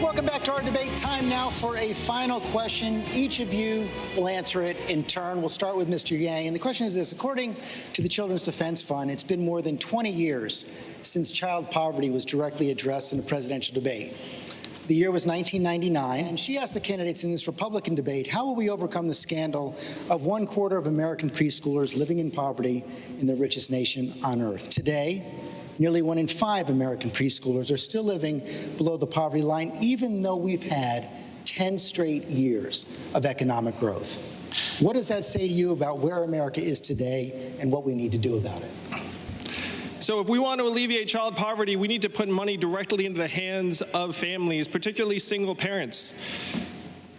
Welcome back to our debate. Time now for a final question. Each of you will answer it in turn. We'll start with Mr. Yang. And the question is this. According to the Children's Defense Fund, it's been more than 20 years since child poverty was directly addressed in a presidential debate. The year was 1999, and she asked the candidates in this Republican debate, how will we overcome the scandal of 1/4 of American preschoolers living in poverty in the richest nation on earth? Today, nearly 1 in 5 American preschoolers are still living below the poverty line, even though we've had 10 straight years of economic growth. What does that say to you about where America is today and what we need to do about it? So if we want to alleviate child poverty, we need to put money directly into the hands of families, particularly single parents.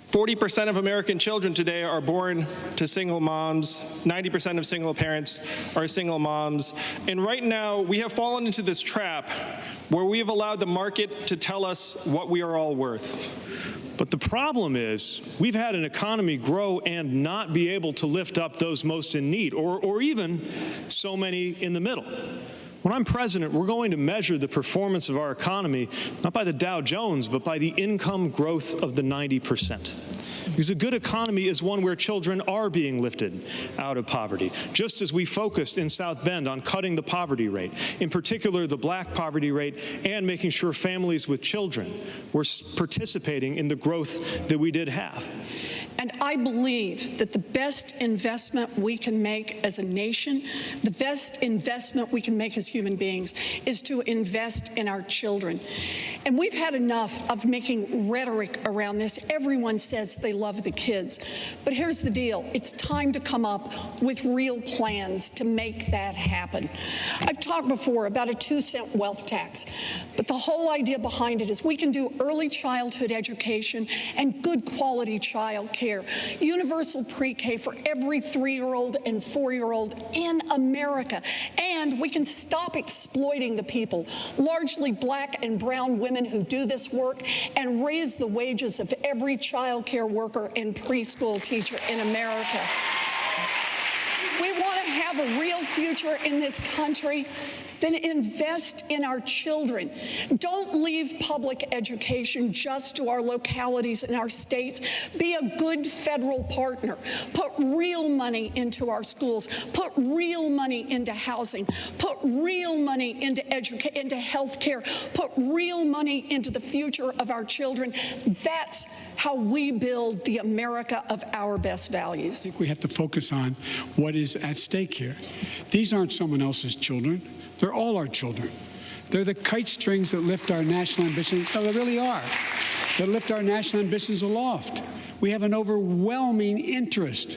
40% of American children today are born to single moms. 90% of single parents are single moms. And right now, we have fallen into this trap where we have allowed the market to tell us what we are all worth. But the problem is we've had an economy grow and not be able to lift up those most in need, or even so many in the middle. When I'm president, we're going to measure the performance of our economy, not by the Dow Jones, but by the income growth of the 90%. Because a good economy is one where children are being lifted out of poverty, just as we focused in South Bend on cutting the poverty rate, in particular the black poverty rate, and making sure families with children were participating in the growth that we did have. And I believe that the best investment we can make as a nation, the best investment we can make as human beings, is to invest in our children. And we've had enough of making rhetoric around this. Everyone says they love the kids. But here's the deal. It's time to come up with real plans to make that happen. I've talked before about a 2-cent wealth tax. But the whole idea behind it is we can do early childhood education and good quality child care. Universal pre-K for every 3-year-old and 4-year-old in America. And we can stop exploiting the people, largely black and brown women who do this work, and raise the wages of every child care worker and preschool teacher in America. We want to have a real future in this country. Then invest in our children. Don't leave public education just to our localities and our states. Be a good federal partner. Put real money into our schools. Put real money into housing. Put real money into health care. Put real money into the future of our children. That's how we build the America of our best values. I think we have to focus on what is at stake here. These aren't someone else's children. They're all our children. They're the kite strings that lift our national ambitions. No, they really are. That lift our national ambitions aloft. We have an overwhelming interest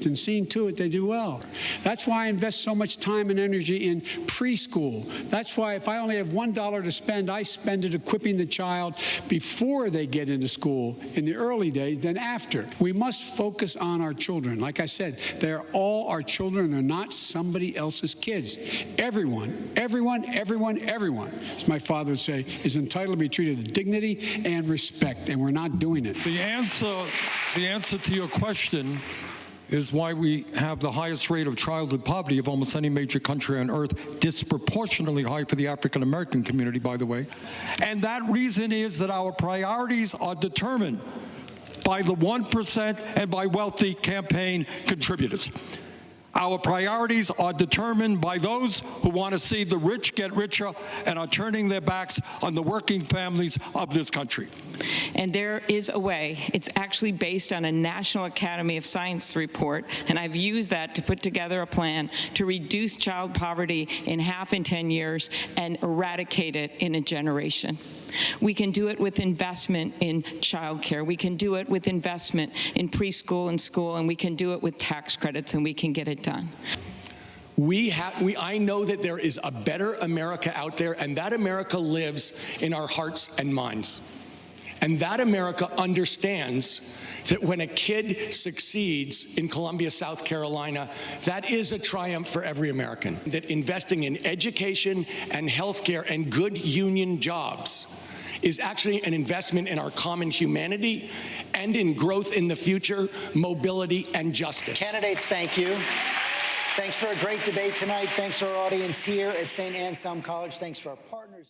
in seeing to it they do well. That's why I invest so much time and energy in preschool. That's why if I only have $1 to spend, I spend it equipping the child before they get into school in the early days than after. We must focus on our children. Like I said, they're all our children. They're not somebody else's kids. Everyone, as my father would say, is entitled to be treated with dignity and respect, and we're not doing it. The answer to your question is why we have the highest rate of childhood poverty of almost any major country on earth, disproportionately high for the African American community, by the way. And that reason is that our priorities are determined by the 1% and by wealthy campaign contributors. Our priorities are determined by those who want to see the rich get richer and are turning their backs on the working families of this country. And there is a way. It's actually based on a National Academy of Science report, and I've used that to put together a plan to reduce child poverty in half in 10 years and eradicate it in a generation. We can do it with investment in childcare. We can do it with investment in preschool and school, and we can do it with tax credits, and we can get it done. I know that there is a better America out there, and that America lives in our hearts and minds. And that America understands that when a kid succeeds in Columbia, South Carolina, that is a triumph for every American. That investing in education and healthcare and good union jobs is actually an investment in our common humanity and in growth in the future, mobility, and justice. Candidates, thank you. Thanks for a great debate tonight. Thanks to our audience here at St. Anselm College. Thanks to our partners.